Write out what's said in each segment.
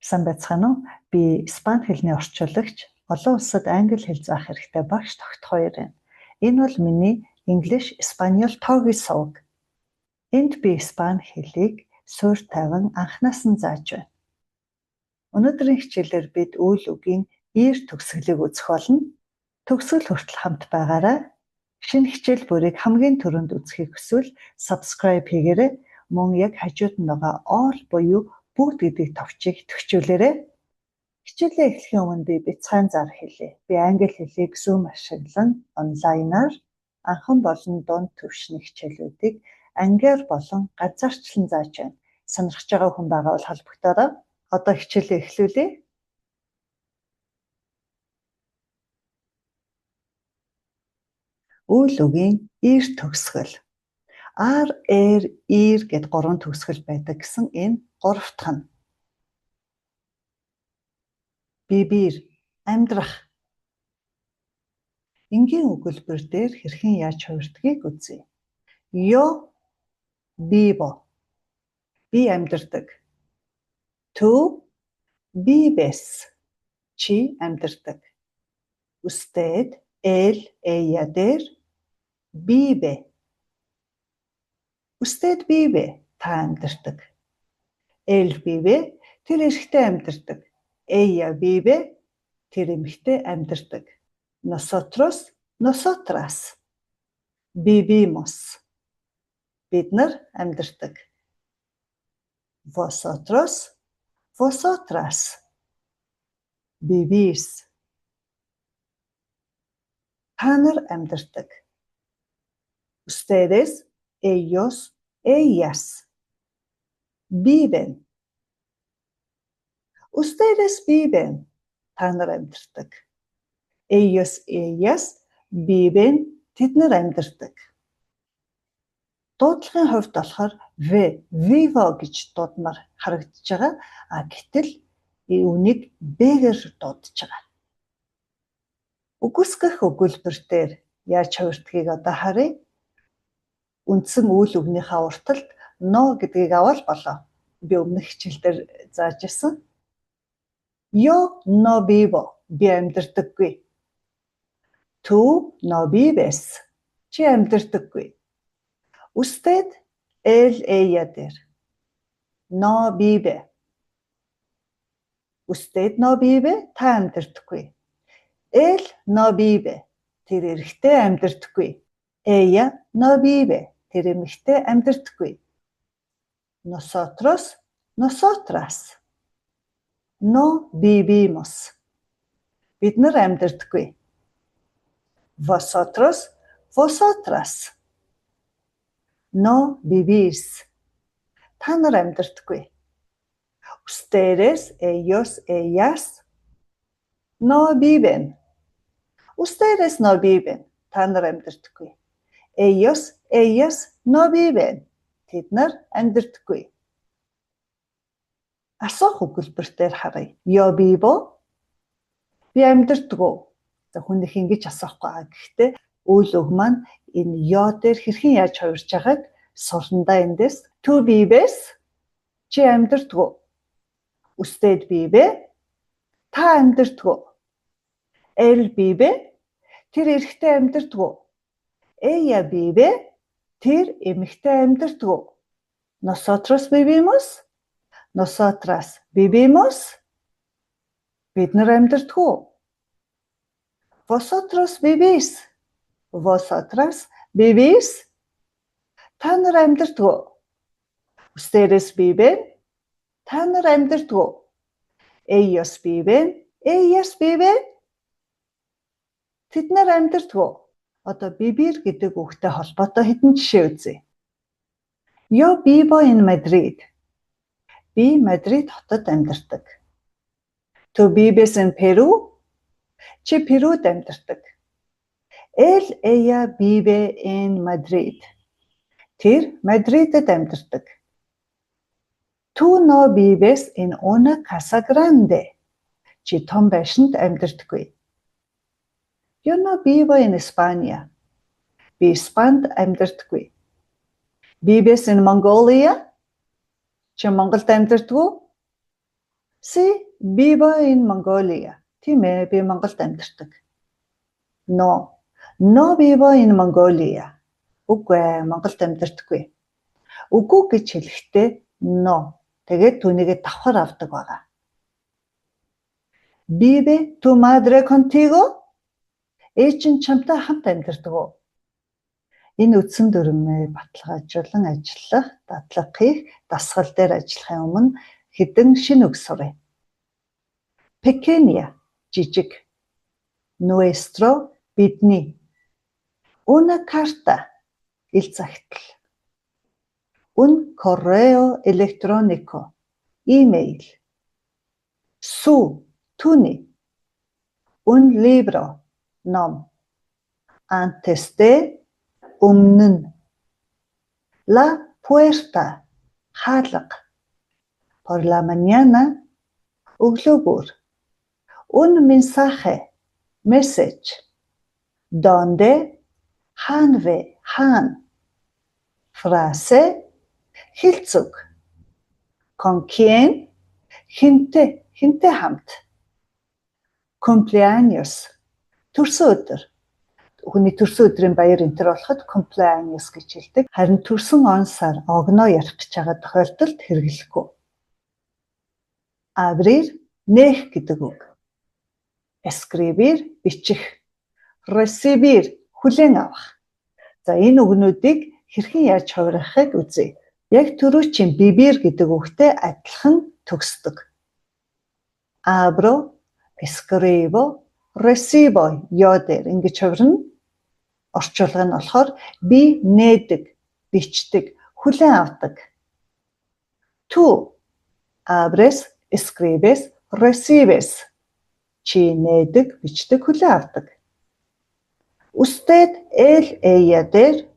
Сайн байцгаана уу? Би Испани хэлний орчуулагч, олон улсад англи хэл заах хэрэгтэй багш тогт 2 байна. Энэ бол миний English Espanol тоогийн суваг. Энд би Испани хэлийг суурь тавин анхнаас нь зааж байна. Өнөөдрийн хичээлээр бид үйл үгийн ир төгсгөлийг үзэх болно. Төгсгөл хүртэл хамт байгаарай. Шинэ хичээл бүрийг хамгийн түрүүнд үзэхийг хүсвэл subscribe хийгээрэй. Мөн яг хажууд нь байгаа all буюу бүгд гэдэг товчийг төвчүүлээрэй. Хичээлээ эхлэхийн өмнө би бяцхан зар хэлье. Би англи хэлийг Zoom ашиглан онлайнаар анхан болон дунд түвшний хичээлүүдийг ангиар болон ганцаарчлан зааж байна. Сонирхож байгаа хүн байгаа бол холбогдоорой. Одоо хичээлээ эхлүүлье. Үйл үгийн ир төгсгөл. ир гэд 3 төгсгөл байдаг гэсэн энэ 3 дахь нь. Бибир амьдрах. Энгийн өгүүлбэр дээр хэрхэн яаж хувирдгийг үзье. Yo vivo. Би амьдардаг. Tu vives. Чи амьдардаг. Usted, él, ella дээр vive. Usted vive. Та амьдардаг. Él vive. Тэр эрэгтэй амьдардаг. Ella vive. Тэр эмэгтэй амьдардаг. Nosotros, nosotras. Vivimos. Бид нар амьдардаг. Vosotros, vosotras. Vivís. Та нар амьдардаг. Ustedes, ellos, ellas. Viven. Ustedes viven. Та нар амьдардаг. Ellos, ellas. Viven. Тэд нар амьдардаг. Дуудлагын хувьд болохоор vivo гэж дуудмаар харагдаж байгаа. Гэтэл үүнийг б-гээр дуудаж байгаа. Үгүйсгэх өгүүлбэрээр яаж хувирдгийг одоо харъя. Үндсэн үйл үгнийхээ урталд no гэдгийг авал болоо. Би өмнөх хичээлдэр зааж ирсэн. Yo no vivo. Би амьдардаггүй. Tu no vives. Чи амьдардаггүй. Usted, él, ella дээр. No vive. Usted no vive. Та амьдардаггүй. Él no vive. Тэр эрэгтэй амьдардаггүй. Ella no vive. Тэр эмэгтэй амьдардаггүй. Nosotros, nosotras. No vivimos. Бид нар амьдардаггүй. Vosotros, vosotras. No vivís. Та нар амьдардаггүй. Ustedes, ellos, ellas. No viven. Ustedes no viven. Та нар амьдардаггүй. Ellos, ellas no viven. Тэд нар амьдардаггүй. Асуух өгүүлбэрээр харъя. Yo vivo. Би амьдардаггүй. За хүнийх ингэж асуухгүй. Гэхдээ үйл үг маань энэ yo дээр хэрхэн яаж хувирж байгааг сурнадаа эндээс. Tu vives. Чи амьдардаггүй. Usted vive. Та амьдардаггүй. Él vive. Тэр эрэгтэй амьдардаггүй. Ella vive. Тэр эмэгтэй амьдардаггүй. Nosotros vivimos. Nosotras vivimos. Бид нар амьдардаггүй. Vosotros vivís. Vosotras vivís. Та нар амьдардаггүй. Ustedes viven. Та нар амьдардаггүй. Ellos viven. Ellas viven. Тэд нар амьдардаггүй. Одоо vivir гэдэг үгтэй холбоотой хэдэн жишээ үзье. Yo vivo en Madrid. Би Мадрид хотод амьдардаг. Tu vives en Peru. Чи Перуд амьдардаг. Él, ella vive en Madrid. Тэр Мадридад амьдардаг. Tu no vives en una casa grande. Чи том байшинд амьдардаггүй. Yo no vivo en España. Би Испанд амьдардаггүй. Vives en Mongolia. Чи Монголд амьдардаггүй? Sí, vivo in Mongolia. Тийм ээ, би Монголд амьдардаг. No, no vivo in Mongolia. Үгүй ээ, Монголд амьдардаггүй. Үгүй гэж хэлэхдээ no. Тэгээд түүнийгээ давхар авдаг байгаа. Vive tu madre contigo? Ээжин чамтай хамт амьдардаг уу? Энэ үндсэн дүрмээ баталгаажуулан ажиллах, дадлага хийх, дасгал дээр ажиллахын өмнө хэдэн шинэ үг суръя. Pequeña, жижиг. Nuestro, бидний. Una carta, ил загтал. Un correo electrónico, email. Su, түүний. Un libro, ном. Antes de, өмнө нь. La puerta, хаалга. Por la mañana, өглөөгөр. Un mensaje, message. Donde, хаана вэ, хаана. Frase, хэлцэг. Con quién, хинтээ хамт. Cumpleaños, төрсөн өдөр. Хүний төрсөн өдрийн баяр энтер болоход cumpleaños гэж хэлдэг. Харин төрсөн он сар огноо ярих гэж байгаа тохиолдолд хэрэглэхгүй. Abrir, нээх гэдэг үг. Escribir, бичих. Recibir, хүлээн авах. За энэ үгнүүдийг хэрхэн яаж хувиргахыг үзье. Яг түрүүчийн vivir гэдэг үгтэй адилхан төгсдөг. Abro, escribo, recibo ёдэр ингэж хувирна. Орчуулга нь болохоор би нээдэг, бичдэг, хүлээн авдаг. Tu abres, escribes, recibes. Чи нээдэг, бичдэг, хүлээн авдаг. Usted ella дээр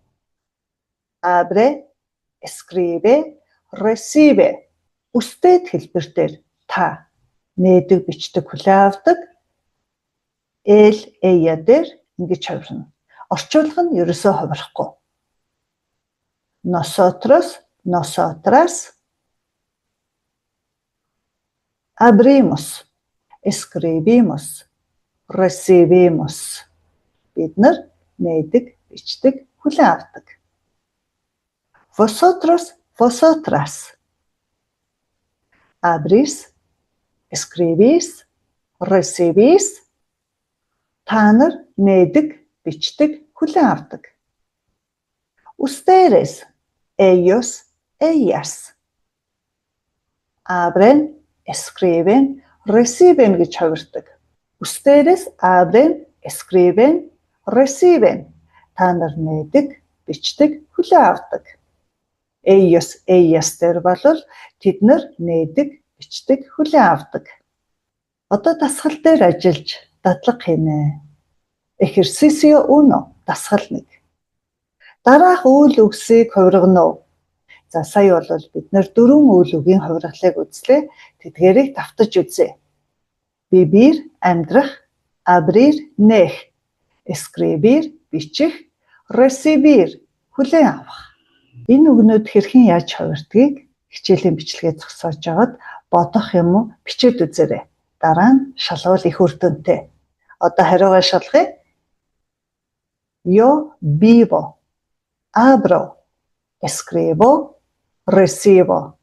abre, escribe, recibe. Usted хэлбэр дээр та нээдэг, бичдэг, хүлээн авдаг. Ella дээр ингэж хувирна. Орчуулга нь ерөөсөө хувирахгүй. Nosotros, nosotras. Abrimos, escribimos, recibimos. Бид нар нээдэг, бичдэг, хүлээн авдаг. Vosotros, vosotras. Abrís, escribís, recibís. Та нар нээдэг, бичдэг, хүлээн авдаг. Ustedes, ellos, ellas. Abren, escriben, reciben гэж хувирдаг. Ustedes abren, escriben, reciben. Та нар нээдэг, бичдэг, хүлээн авдаг. Ellos, ellas дээр бол тэд нар нээдэг, бичдэг, хүлээн авдаг. Одоо дасгал дээр ажиллаж дадлага хийнэ. Ejercicio 1, дасгал 1. Дараах үйл үгсийг хувиргана уу? За сая бол бид нэр 4 үйл үгийн хувиргалыг үзлээ. Тэдгээрийг давтаж үзье. Vivir, амьдрах, abrir, нээх, escribir, бичих, recibir, хүлээн авах. Энэ үгнүүд хэрхэн яаж хувирдгийг хичээлийн бичлэгээ зогсоож байгаад бодох юм уу бичээд үзээрэй. Дараа нь шалгуул их үр дүнтэй. Одоо хариугаа шалгая. Yo vivo, abro, escribo, recibo.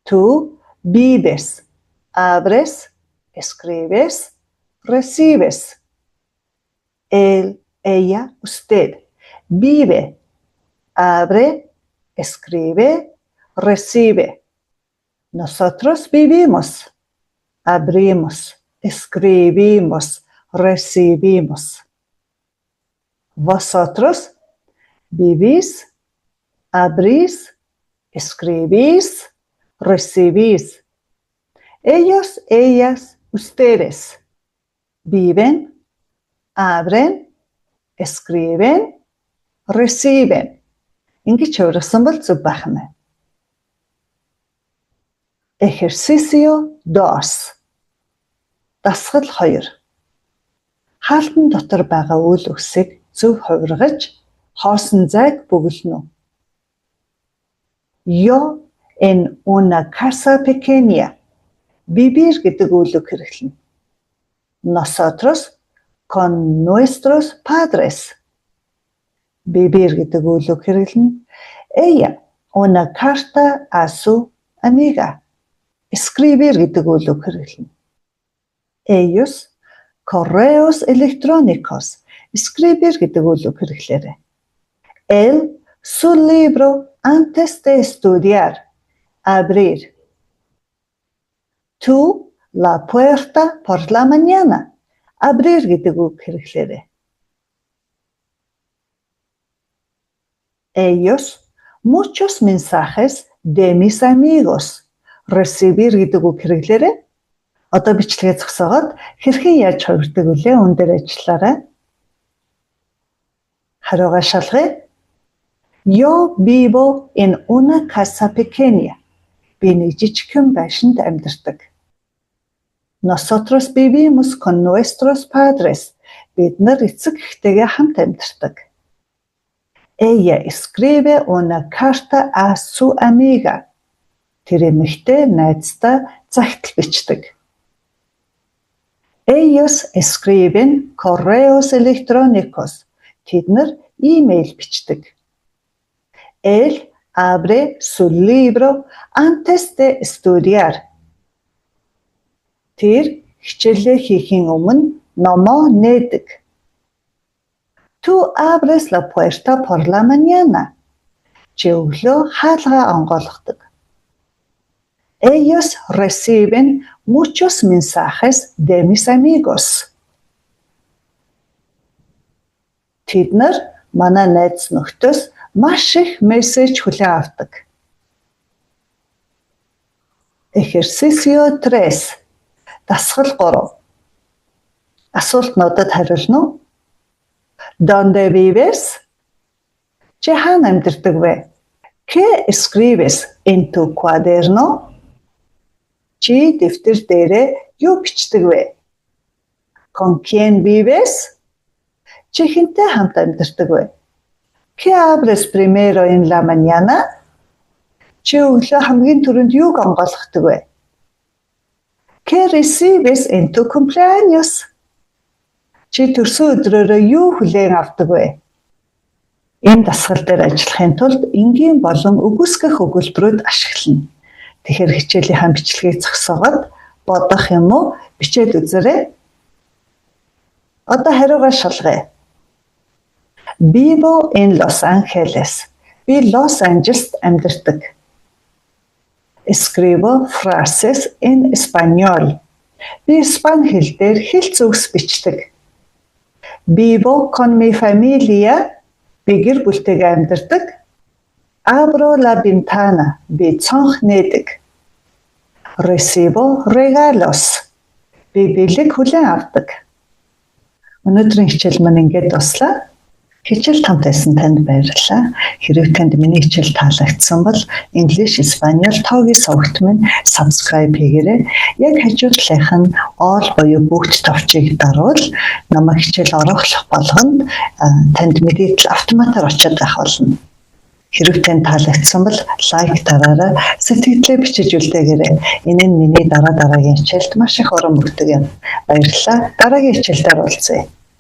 Tú vives, abres, escribes, recibes. Él, ella, usted vive, abre, escribe, recibe. Nosotros vivimos, abrimos, escribimos, recibimos. Vosotros vivís, abrís, escribís, recibís. Ellos, ellas, ustedes viven, abren, escriben, reciben. Ингэж хувирсан бол зөв байх юм. Ejercicio 2. Дасгал 2. Хаалтан дотор байгаа үйл үгсийг зөв хувиргаж хоосон зайг бөглөнө. Yo en una casa pequeña. vivir гэдэг үглийг хэрэглэнэ. Nosotros con nuestros padres. Vivir гэдэг үглийг хэрэглэнэ. Ella una carta a su amiga. Escribir гэдэг үглийг хэрэглэнэ. Ellos correos electrónicos. Escribir гэдэг үглийг хэрэглээрэй. Él su libro antes de estudiar. Abrir. Tú la puerta por la mañana. Abrir гэдэг үг хэрэглээрэй. Ellos muchos mensajes de mis amigos. Recibir гэдэг үг хэрэглээрэй. Одоо бичлэгээ зогсоогоод хэрхэн яаж хувирдаг үлээ өн дээр ажиллаарай. Хариугаа шалгая. Yo vivo en una casa pequeña. Би нэг жижигхэн байшинд амьдардаг. Nosotros vivimos con nuestros padres. Бид нар эцэг эхтэйгээ хамт амьдардаг. Ella escribe una carta a su amiga. Тэр эмэгтэй найзтай загтал бичдэг. Ellos escriben correos electrónicos. Тэд нар имейл бичдэг. Él abre su libro antes de estudiar. Тэр хичээлээ хийхийн өмнө номоо нээдэг. Tú abres la puerta por la mañana. Чи өглөө хаалгаа онгойлгодог. Ellos reciben muchos mensajes de mis amigos. Тэд нар манай найз нөхдөс маш их мессеж хүлээн авдаг. Ejercicio 3. Дасгал 3. Асуултнуудад хариулна уу? ¿Dónde vives? Чи хаана амьдардаг вэ? ¿Qué escribes en tu cuaderno? Чи дэвтэр дээрээ юу бичдэг вэ? ¿Con quién vives? Чи хэнтэй хамт амьдардаг вэ? ¿Qué abres primero en la mañana? Чи өглөө хамгийн түрүүнд юуг онгойлгодог вэ? ¿Qué recibes en tu cumpleaños? Чи төрсөн өдрөөрөө юу хүлээн авдаг вэ? Энэ дасгал дээр ажиллахын тулд энгийн болон үгүйсгэх өгүүлбэрүүд ашиглана. Тэгэхээр хичээлийнхаа бичлэгийг зогсоогоод бодох юм уу бичээд үзээрэй. Одоо хариугаа шалгая. Vivo en Los Ángeles. Би Лос Анжелст амьдардаг. Escribo frases en español. Би испани хэл дээр хэлц үгс бичдэг. Vivo con mi familia. Би гэр бүлтэйгээ амьдардаг. Abro la ventana. Би цонх нээдэг. Recibo regalos. Би бэлэг хүлээн авдаг. Өнөөдрийн хичээл маань ингээд дуслаа. Хичээл хамт байсан танд баярлалаа. Хэрвээ танд миний хичээл таалагдсан бол English Espanol тоогийн сувагт минь subscribe хийгээрэй. Яг хажуудлынх нь all буюу бүгд товчийг даруул намайг хичээл оруулах болгонд танд мэдээлэл автоматар очоод байх болно. Хэрвээ танд таалагдсан бол лайк дараарай, сэтгэлдээ бичиж үлдээгээрэй. Энэ нь миний дараагийн хичээлд маш их урам өгдөг юм. Баярлалаа. Дараагийн хичээлдээ уулзъя.